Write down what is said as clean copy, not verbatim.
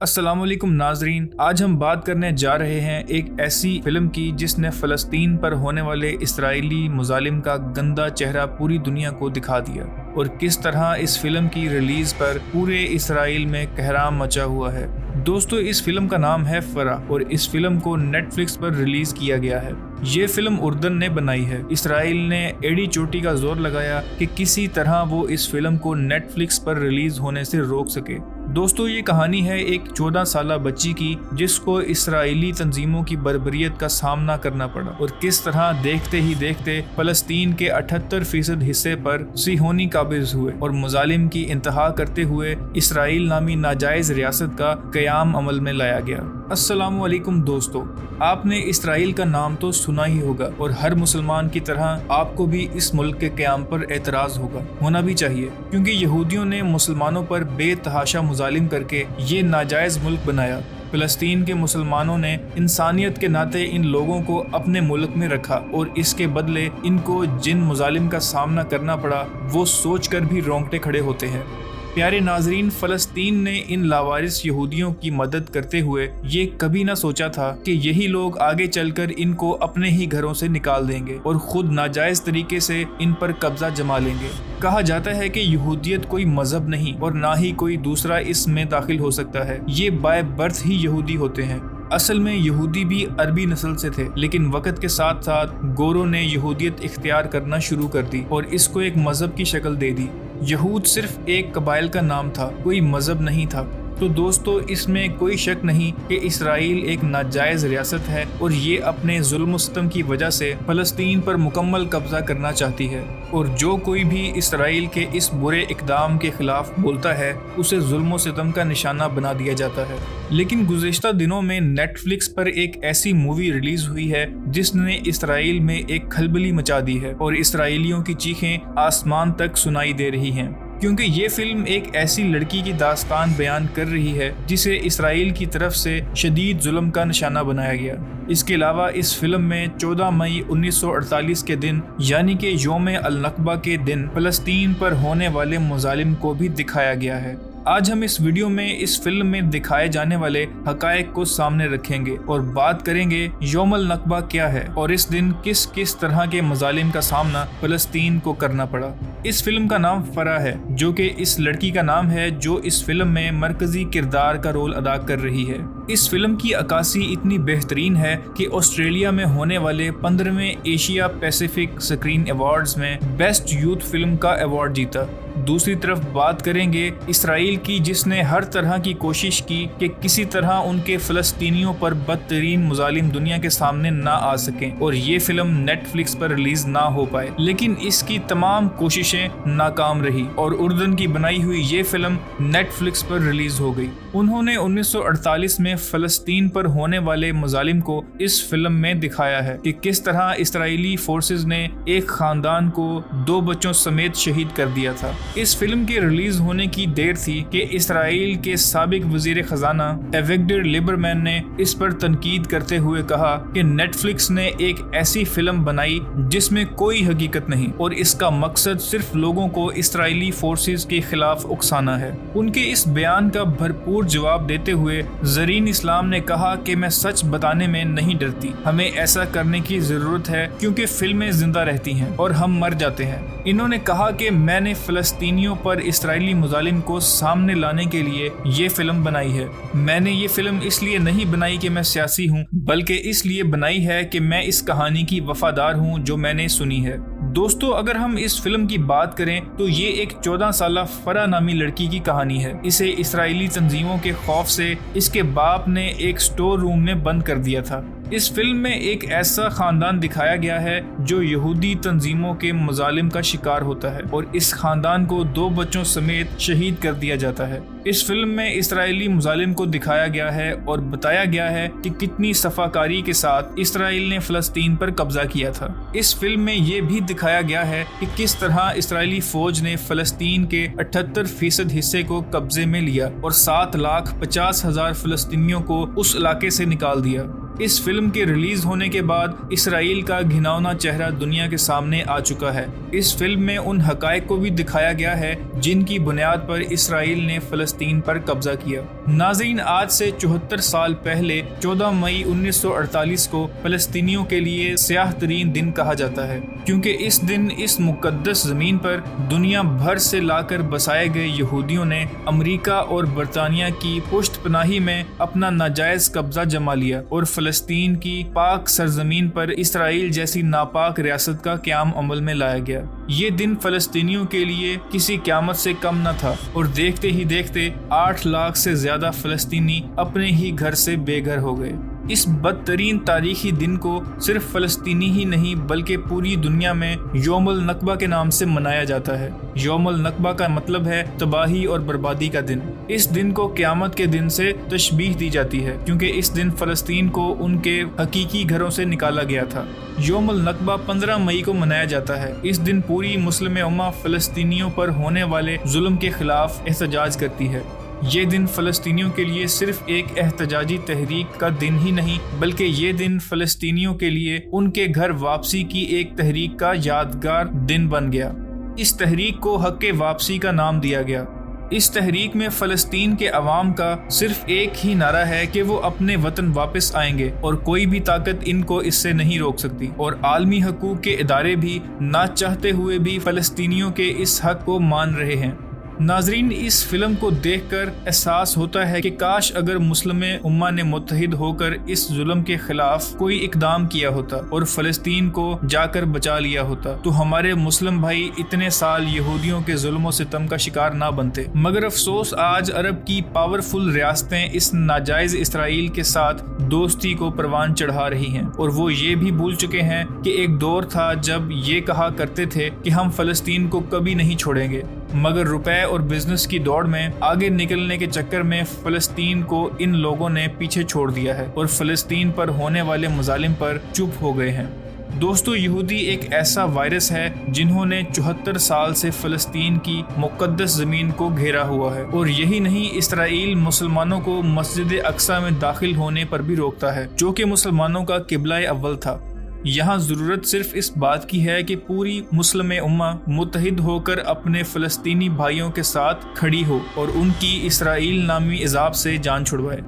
अस्सलाम वालेकुम नाजरीन, आज हम बात करने जा रहे हैं एक ऐसी फिल्म की जिसने फ़लस्तीन पर होने वाले इसराइली मुजालिम का गंदा चेहरा पूरी दुनिया को दिखा दिया और किस तरह इस फिल्म की रिलीज पर पूरे इसराइल में कहराम मचा हुआ है। दोस्तों, इस फिल्म का नाम है फरा और इस फिल्म को नेटफ्लिक्स पर रिलीज किया गया है। ये फिल्म उर्दन ने बनाई है। इसराइल ने एड़ी चोटी का जोर लगाया कि किसी तरह वो इस फिल्म को नेटफ्लिक्स पर रिलीज होने से रोक सके। दोस्तों, ये कहानी है एक 14 साला बच्ची की जिसको इसराइली तंजीमों की बर्बरियत का सामना करना पड़ा और किस तरह देखते ही देखते फलस्तीन के 78% हिस्से पर सिहोनी काबिज हुए और मुजालिम की इंतहा करते हुए इसराइल नामी नाजायज रियासत का क़याम अमल में लाया गया। अस्सलामु अलैकुम दोस्तों, आपने इसराइल का नाम तो सुना ही होगा और हर मुसलमान की तरह आपको भी इस मुल्क के क़याम पर एतराज होना भी चाहिए, क्योंकि यहूदियों ने मुसलमानों पर बेतहाशा मुजालिम करके ये नाजायज मुल्क बनाया। फ़लस्तीन के मुसलमानों ने इंसानियत के नाते इन लोगों को अपने मुल्क में रखा और इसके बदले इनको जिन मुजालिम का सामना करना पड़ा वो सोचकर भी रोंगटे खड़े होते हैं। प्यारे नाजरीन, फ़लस्तीन ने इन लावारिस यहूदियों की मदद करते हुए ये कभी ना सोचा था कि यही लोग आगे चलकर इनको अपने ही घरों से निकाल देंगे और खुद नाजायज तरीके से इन पर कब्जा जमा लेंगे। कहा जाता है कि यहूदियत कोई मजहब नहीं और ना ही कोई दूसरा इसमें दाखिल हो सकता है। ये बाय बर्थ ही यहूदी होते हैं। असल में यहूदी भी अरबी नस्ल से थे, लेकिन वक्त के साथ साथ गोरों ने यहूदियत इख्तियार करना शुरू कर दी और इसको एक मजहब की शक्ल दे दी। यहूद सिर्फ एक कबाइल का नाम था, कोई मजहब नहीं था। तो दोस्तों, इसमें कोई शक नहीं कि इसराइल एक नाजायज रियासत है और ये अपने जुल्म सितम की वजह से फ़लस्तीन पर मुकम्मल कब्जा करना चाहती है और जो कोई भी इसराइल के इस बुरे इक़दाम के खिलाफ बोलता है उसे जुल्म सितम का निशाना बना दिया जाता है। लेकिन गुज़िश्ता दिनों में नेटफ्लिक्स पर एक ऐसी मूवी रिलीज हुई है जिसने इसराइल में एक खलबली मचा दी है और इसराइलियों की चीखें आसमान तक सुनाई दे रही हैं, क्योंकि ये फिल्म एक ऐसी लड़की की दास्तान बयान कर रही है जिसे इसराइल की तरफ से शदीद जुल्म का निशाना बनाया गया। इसके अलावा इस फिल्म में 14 मई 1948 के दिन यानी कि यौम अल नकबा के दिन फ़लस्तीन पर होने वाले मुजालिम को भी दिखाया गया है। आज हम इस वीडियो में इस फिल्म में दिखाए जाने वाले हकायक को सामने रखेंगे और बात करेंगे यौम अल नकबा क्या है और इस दिन किस किस तरह के मजालिम का सामना फ़लस्तीन को करना पड़ा। इस फिल्म का नाम फरा है, जो कि इस लड़की का नाम है जो इस फिल्म में मरकजी किरदार का रोल अदा कर रही है। इस फिल्म की अक्कासी इतनी बेहतरीन है कि ऑस्ट्रेलिया में होने वाले 15वें एशिया पैसिफिक स्क्रीन अवार्ड्स में बेस्ट यूथ फिल्म का अवार्ड जीता। दूसरी तरफ बात करेंगे इसराइल की, जिसने हर तरह की कोशिश की कि किसी तरह उनके फ़लस्तीनियों पर बदतरीन मुजालिम दुनिया के सामने ना आ सकें और ये फिल्म नेटफ्लिक्स पर रिलीज ना हो पाए, लेकिन इसकी तमाम कोशिशें नाकाम रही और उर्दन की बनाई हुई ये फिल्म नेटफ्लिक्स पर रिलीज हो गई। उन्होंने 1948 में फ़लस्तीन पर होने वाले मुजालिम को इस फिल्म में दिखाया है कि किस तरह इसराइली फोर्सेस ने एक खानदान को 2 बच्चों समेत शहीद कर दिया था। इस फिल्म के रिलीज होने की देर थी कि इसराइल के साबिक वजीर खजाना एविगडर लिबरमैन ने इस पर तनकीद करते हुए कहा कि नेटफ्लिक्स ने एक ऐसी फिल्म बनाई जिसमें कोई हकीकत नहीं और इसका मकसद सिर्फ लोगों को इसराइली फोर्सेस के खिलाफ उकसाना है। उनके इस बयान का भरपूर जवाब देते हुए ज़रीन इस्लाम ने कहा कि मैं सच बताने में नहीं डरती, हमें ऐसा करने की जरूरत है क्योंकि फिल्में जिंदा रहती हैं और हम मर जाते हैं। इन्होंने कहा कि मैंने फ़लस्तीनियों पर इसराइली मुजालिम को सामने लाने के लिए ये फिल्म बनाई है। मैंने ये फिल्म इसलिए नहीं बनाई कि मैं सियासी हूँ, बल्कि इसलिए बनाई है कि मैं इस कहानी की वफादार हूँ जो मैंने सुनी है। दोस्तों, अगर हम इस फिल्म की बात करें तो ये एक 14 साला फरा नामी लड़की की कहानी है। इसे इसराइली तंजीमों के खौफ से इसके बाप ने एक स्टोर रूम में बंद कर दिया था। इस फिल्म में एक ऐसा खानदान दिखाया गया है जो यहूदी तंजीमों के मुजालिम का शिकार होता है और इस खानदान को 2 बच्चों समेत शहीद कर दिया जाता है। इस फिल्म में इसराइली मुजालिम को दिखाया गया है और बताया गया है कि कितनी सफाकारी के साथ इसराइल ने फ़लस्तीन पर कब्जा किया था। इस फिल्म में ये भी दिखाया गया है कि किस तरह इसराइली फौज ने फ़लस्तीन के 78% हिस्से को कब्जे में लिया और 7,50,000 फ़लस्तीनियों को उस इलाके से निकाल दिया। इस फिल्म के रिलीज होने के बाद इसराइल का घिनौना चेहरा दुनिया के सामने आ चुका है। इस फिल्म में उन हकायक को भी दिखाया गया है जिनकी बुनियाद पर इसराइल ने फलस्तीन पर कब्जा किया। नाज़रीन, आज से 74 साल पहले 14 मई 1948 को फलस्तीनियों के लिए स्याह तरीन दिन कहा जाता है, क्योंकि इस दिन इस मुकद्दस जमीन पर दुनिया भर से लाकर बसाए गए यहूदियों ने अमेरिका और बरतानिया की पुश्तपनाही में अपना नाजायज कब्जा जमा लिया और फलस्तीन की पाक सरजमीन पर इसराइल जैसी नापाक रियासत का क़याम अमल में लाया गया। ये दिन फलस्तीनियों के लिए किसी क़यामत से कम न था और देखते ही देखते 8 लाख से ज्यादा फलस्तीनी अपने ही घर से बेघर हो गए। इस बदतरीन तारीखी दिन को सिर्फ फलस्तीनी ही नहीं बल्कि पूरी दुनिया में यौमुल नकबा के नाम से मनाया जाता है। यौमुल नकबा का मतलब है तबाही और बर्बादी का दिन। इस दिन को क़यामत के दिन से तशबीह दी जाती है, क्योंकि इस दिन फलस्तीन को उनके हकीकी घरों से निकाला गया था। यौमुल नकबा 15 मई को मनाया जाता है। इस दिन पूरी मुस्लिम उम्मा फलस्तीनियों पर होने वाले जुल्म के खिलाफ एहतजाज करती है। ये दिन फलस्तीनियों के लिए सिर्फ एक एहतजाजी तहरीक का दिन ही नहीं बल्कि ये दिन फलस्तीनियों के लिए उनके घर वापसी की एक तहरीक का यादगार दिन बन गया। इस तहरीक को हक़ वापसी का नाम दिया गया। इस तहरीक में फलस्तीन के अवाम का सिर्फ एक ही नारा है कि वो अपने वतन वापस आएंगे और कोई भी ताकत इनको इससे नहीं रोक सकती, और आलमी हकूक के इदारे भी ना चाहते हुए भी फलस्तीनियों के इस हक को मान रहे हैं। नाजरीन, इस फिल्म को देखकर एहसास होता है कि काश अगर मुस्लिम उम्मा ने मुत्तहिद होकर इस जुल्म के खिलाफ कोई इकदाम किया होता और फलस्तीन को जाकर बचा लिया होता तो हमारे मुस्लिम भाई इतने साल यहूदियों के जुल्म सितम का शिकार ना बनते। मगर अफसोस आज अरब की पावरफुल रियासतें इस नाजायज इसराइल के साथ दोस्ती को परवान चढ़ा रही हैं और वो ये भी भूल चुके हैं कि एक दौर था जब ये कहा करते थे कि हम फलस्तीन को कभी नहीं छोड़ेंगे, मगर रुपए और बिजनेस की दौड़ में आगे निकलने के चक्कर में फलस्तीन को इन लोगों ने पीछे छोड़ दिया है और फलस्तीन पर होने वाले मजालिम पर चुप हो गए हैं। दोस्तों, यहूदी एक ऐसा वायरस है जिन्होंने 74 साल से फलस्तीन की मुकद्दस जमीन को घेरा हुआ है, और यही नहीं, इसराइल मुसलमानों को मस्जिद अक्सा में दाखिल होने पर भी रोकता है, जो कि मुसलमानों का किबला अव्वल था। यहाँ जरूरत सिर्फ इस बात की है कि पूरी मुस्लिम उम्मा मुत्तहिद होकर अपने फलस्तीनी भाइयों के साथ खड़ी हो और उनकी इसराइल नामी इजाब से जान छुड़वाए।